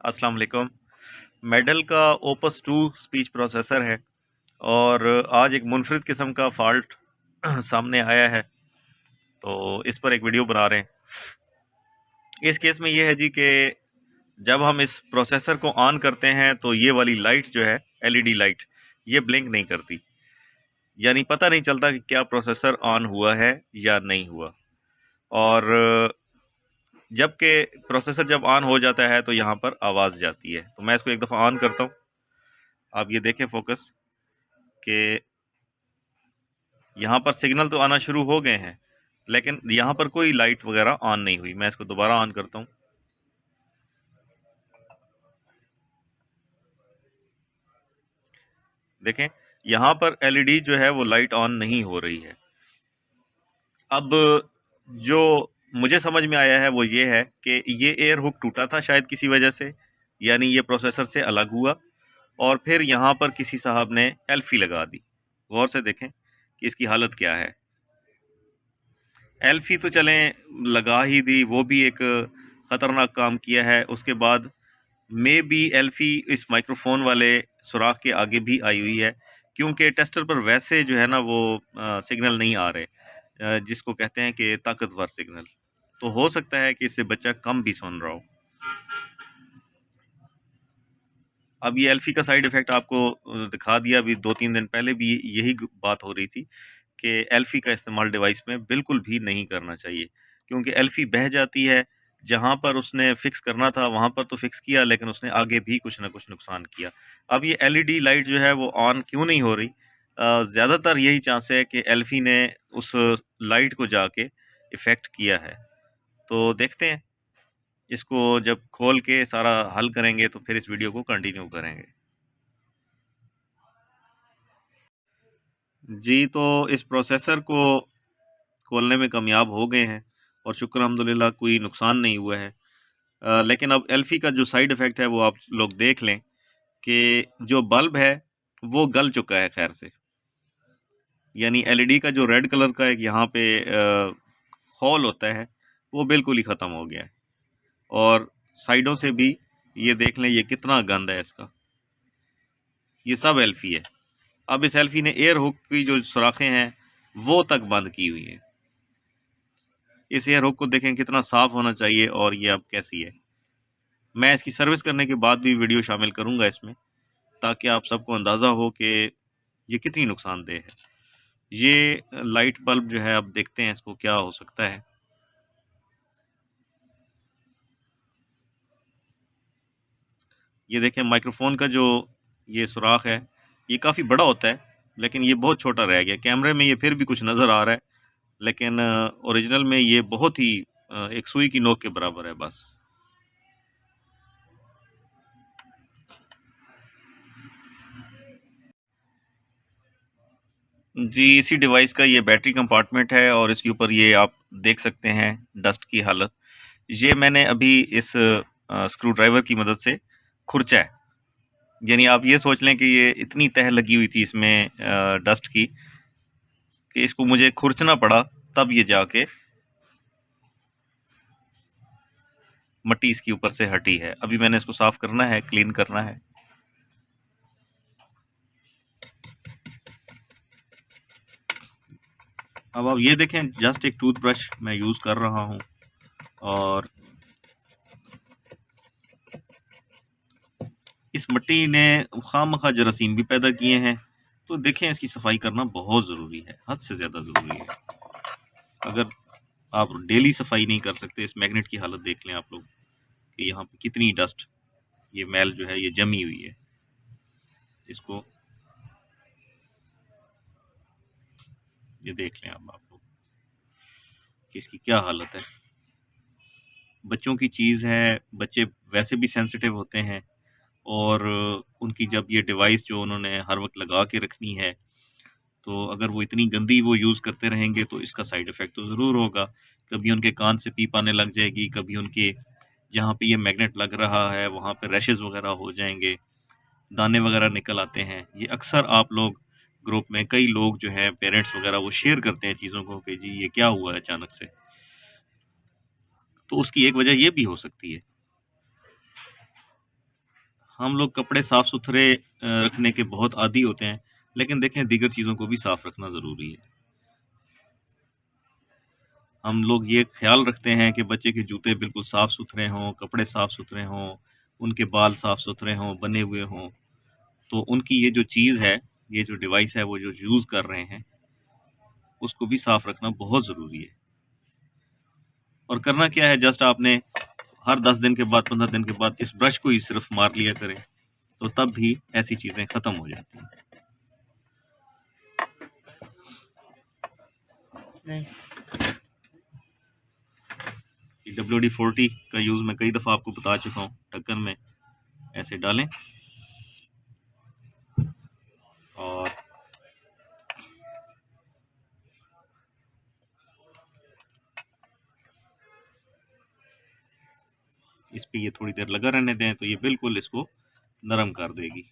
अस्सलाम वालेकुम। मेडल का ओपस 2 स्पीच प्रोसेसर है और आज एक मुनफरिद किस्म का फ़ॉल्ट सामने आया है, तो इस पर एक वीडियो बना रहे हैं। इस केस में ये है जी कि जब हम इस प्रोसेसर को ऑन करते हैं तो ये वाली लाइट जो है एलईडी लाइट, ये ब्लिंक नहीं करती, यानी पता नहीं चलता कि क्या प्रोसेसर ऑन हुआ है या नहीं हुआ। और जबकि प्रोसेसर जब ऑन हो जाता है तो यहाँ पर आवाज़ जाती है। तो मैं इसको एक दफ़ा ऑन करता हूँ। आप ये देखें फोकस कि यहाँ पर सिग्नल तो आना शुरू हो गए हैं, लेकिन यहाँ पर कोई लाइट वगैरह ऑन नहीं हुई। मैं इसको दोबारा ऑन करता हूँ। देखें, यहाँ पर एलईडी जो है वो लाइट ऑन नहीं हो रही है। अब जो मुझे समझ में आया है वो ये है कि ये एयर हुक टूटा था शायद किसी वजह से, यानी ये प्रोसेसर से अलग हुआ और फिर यहाँ पर किसी साहब ने एल्फी लगा दी। गौर से देखें कि इसकी हालत क्या है। एल्फी तो चलें लगा ही दी, वो भी एक ख़तरनाक काम किया है। उसके बाद मे बी एल्फी इस माइक्रोफोन वाले सुराख के आगे भी आई हुई है, क्योंकि टेस्टर पर वैसे जो है ना वो सिग्नल नहीं आ रहे, जिसको कहते हैं कि ताकतवर सिग्नल। तो हो सकता है कि इससे बच्चा कम भी सुन रहा हो। अब ये एल्फी का साइड इफ़ेक्ट आपको दिखा दिया। अभी 2-3 दिन पहले भी यही बात हो रही थी कि एल्फी का इस्तेमाल डिवाइस में बिल्कुल भी नहीं करना चाहिए, क्योंकि एल्फी बह जाती है। जहाँ पर उसने फ़िक्स करना था वहाँ पर तो फ़िक्स किया, लेकिन उसने आगे भी कुछ ना कुछ नुकसान किया। अब ये एलईडी लाइट जो है वो ऑन क्यों नहीं हो रही? ज़्यादातर यही चांस है कि एल्फी ने उस लाइट को जाके इफ़ेक्ट किया है। तो देखते हैं, इसको जब खोल के सारा हल करेंगे तो फिर इस वीडियो को कंटिन्यू करेंगे। जी, तो इस प्रोसेसर को खोलने में कामयाब हो गए हैं और शुक्र अल्हम्दुलिल्लाह कोई नुकसान नहीं हुआ है। लेकिन अब एल्फी का जो साइड इफ़ेक्ट है वो आप लोग देख लें कि जो बल्ब है वो गल चुका है खैर से। यानी एलईडी का जो रेड कलर का एक यहाँ पे होल होता है वो बिल्कुल ही ख़त्म हो गया है। और साइडों से भी ये देख लें, ये कितना गंद है इसका। ये सब एल्फी है। अब इस एल्फी ने एयर हुक की जो सुराखें हैं वो तक बंद की हुई हैं। इस एयर हुक को देखें कितना साफ़ होना चाहिए और ये अब कैसी है। मैं इसकी सर्विस करने के बाद भी वीडियो शामिल करूँगा इसमें, ताकि आप सबको अंदाज़ा हो कि ये कितनी नुकसानदेह है। ये लाइट बल्ब जो है, अब देखते हैं इसको क्या हो सकता है। ये देखें माइक्रोफ़ोन का जो ये सुराख है, ये काफ़ी बड़ा होता है, लेकिन ये बहुत छोटा रह गया। कैमरे में ये फिर भी कुछ नज़र आ रहा है, लेकिन ओरिजिनल में ये बहुत ही एक सुई की नोक के बराबर है बस। जी, इसी डिवाइस का ये बैटरी कंपार्टमेंट है और इसके ऊपर ये आप देख सकते हैं डस्ट की हालत। ये मैंने अभी इस स्क्रू ड्राइवर की मदद से खुरचा है। यानी आप ये सोच लें कि ये इतनी तह लगी हुई थी इसमें डस्ट की, कि इसको मुझे खुरचना पड़ा, तब ये जाके मट्टी इसके ऊपर से हटी है। अभी मैंने इसको साफ़ करना है, क्लीन करना है। अब आप ये देखें, जस्ट एक टूथब्रश मैं यूज़ कर रहा हूँ और इस मिट्टी ने खामखा जरासीम भी पैदा किए हैं। तो देखें, इसकी सफाई करना बहुत ज़रूरी है, हद से ज़्यादा ज़रूरी है। अगर आप डेली सफाई नहीं कर सकते, इस मैग्नेट की हालत देख लें आप लोग कि यहाँ पे कितनी डस्ट, ये मैल जो है ये जमी हुई है। इसको ये देख लें अब आप लोग कि इसकी क्या हालत है। बच्चों की चीज़ है, बच्चे वैसे भी सेंसिटिव होते हैं और उनकी जब ये डिवाइस जो उन्होंने हर वक्त लगा के रखनी है, तो अगर वो इतनी गंदी वो यूज़ करते रहेंगे तो इसका साइड इफ़ेक्ट तो ज़रूर होगा। कभी उनके कान से पीप आने लग जाएगी, कभी उनके जहाँ पे ये मैग्नेट लग रहा है वहाँ पे रैशेज़ वगैरह हो जाएँगे, दाने वगैरह निकल आते हैं। ये अक्सर आप लोग ग्रुप में कई लोग जो हैं पेरेंट्स वगैरह वो शेयर करते हैं चीज़ों को कि जी ये क्या हुआ है अचानक से। तो उसकी एक वजह ये भी हो सकती है। हम लोग कपड़े साफ़ सुथरे रखने के बहुत आदी होते हैं, लेकिन देखें दीगर चीज़ों को भी साफ़ रखना ज़रूरी है। हम लोग ये ख्याल रखते हैं कि बच्चे के जूते बिल्कुल साफ़ सुथरे हों, कपड़े साफ़ सुथरे हों, उनके बाल साफ़ सुथरे हों, बने हुए हों। तो उनकी ये जो चीज़ है, ये जो डिवाइस है, वो जो यूज़ कर रहे हैं, उसको भी साफ़ रखना बहुत ज़रूरी है। और करना क्या है, जस्ट आपने हर 10 दिन के बाद, 15 दिन के बाद इस ब्रश को ही सिर्फ मार लिया करें, तो तब भी ऐसी चीज़ें ख़त्म हो जाती हैं। WD-40 का यूज़ मैं कई दफ़ा आपको बता चुका हूँ। ढक्कन में ऐसे डालें और इस पे ये थोड़ी देर लगा रहने दें, तो ये बिल्कुल इसको नरम कर देगी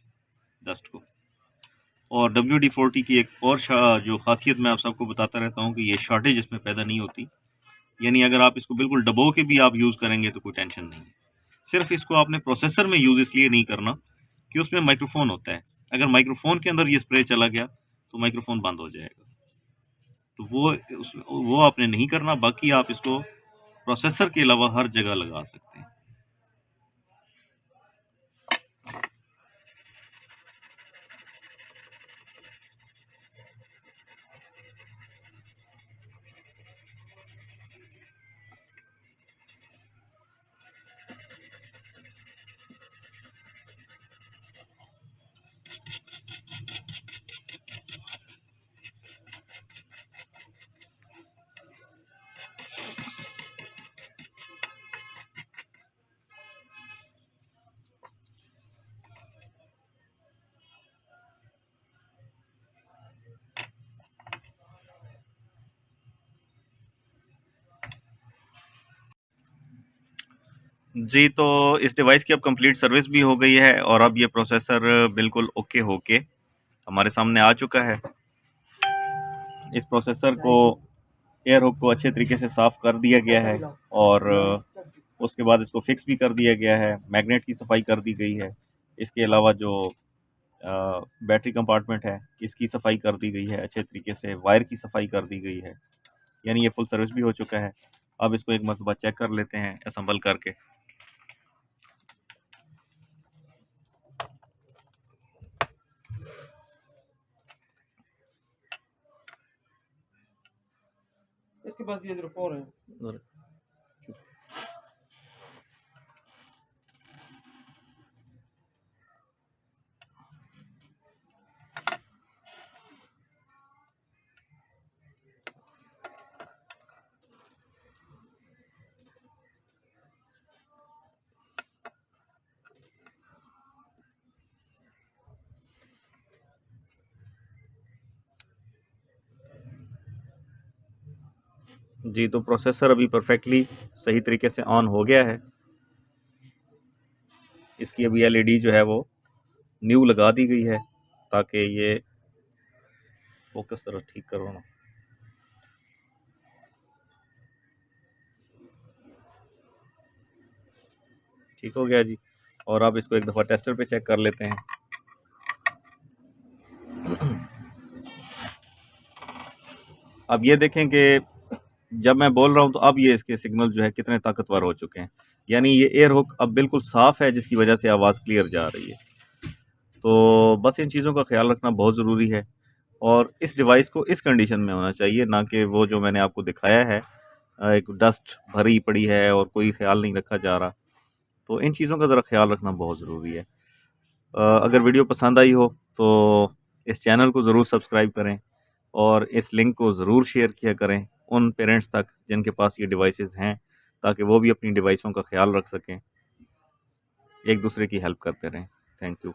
डस्ट को। और WD-40 की एक और जो ख़ासियत मैं आप सबको बताता रहता हूँ कि ये शॉर्टेज इसमें पैदा नहीं होती। यानी अगर आप इसको बिल्कुल डबो के भी आप यूज़ करेंगे तो कोई टेंशन नहीं है। सिर्फ इसको आपने प्रोसेसर में यूज़ इसलिए नहीं करना कि उसमें माइक्रोफोन होता है। अगर माइक्रोफोन के अंदर ये स्प्रे चला गया तो माइक्रोफोन बंद हो जाएगा। तो वो आपने नहीं करना। बाकी आप इसको प्रोसेसर के अलावा हर जगह लगा सकते हैं। जी, तो इस डिवाइस की अब कंप्लीट सर्विस भी हो गई है और अब ये प्रोसेसर बिल्कुल ओके होके हमारे सामने आ चुका है। इस प्रोसेसर को एयर हुक को अच्छे तरीके से साफ़ कर दिया गया है और उसके बाद इसको फिक्स भी कर दिया गया है। मैग्नेट की सफाई कर दी गई है। इसके अलावा जो बैटरी कंपार्टमेंट है, इसकी सफाई कर दी गई है अच्छे तरीके से। वायर की सफाई कर दी गई है। यानी ये फुल सर्विस भी हो चुका है। अब इसको एक मरतबा चेक कर लेते हैं असेंबल करके। इसके पास भी 04 है। जी, तो प्रोसेसर अभी परफेक्टली सही तरीके से ऑन हो गया है। इसकी अभी LED जो है वो न्यू लगा दी गई है ताकि ये फोकस तरह ठीक करो ना। ठीक हो गया जी। और अब इसको एक दफ़ा टेस्टर पे चेक कर लेते हैं। अब ये देखें कि जब मैं बोल रहा हूँ तो अब ये इसके सिग्नल जो है कितने ताकतवर हो चुके हैं। यानी ये एयर हुक अब बिल्कुल साफ़ है, जिसकी वजह से आवाज़ क्लियर जा रही है। तो बस इन चीज़ों का ख्याल रखना बहुत ज़रूरी है और इस डिवाइस को इस कंडीशन में होना चाहिए, ना कि वो जो मैंने आपको दिखाया है एक डस्ट भरी पड़ी है और कोई ख्याल नहीं रखा जा रहा। तो इन चीज़ों का ज़रा ख्याल रखना बहुत ज़रूरी है। अगर वीडियो पसंद आई हो तो इस चैनल को ज़रूर सब्सक्राइब करें और इस लिंक को ज़रूर शेयर किया करें उन पेरेंट्स तक जिनके पास ये डिवाइसेस हैं, ताकि वो भी अपनी डिवाइसों का ख्याल रख सकें, एक दूसरे की हेल्प करते रहें। Thank you.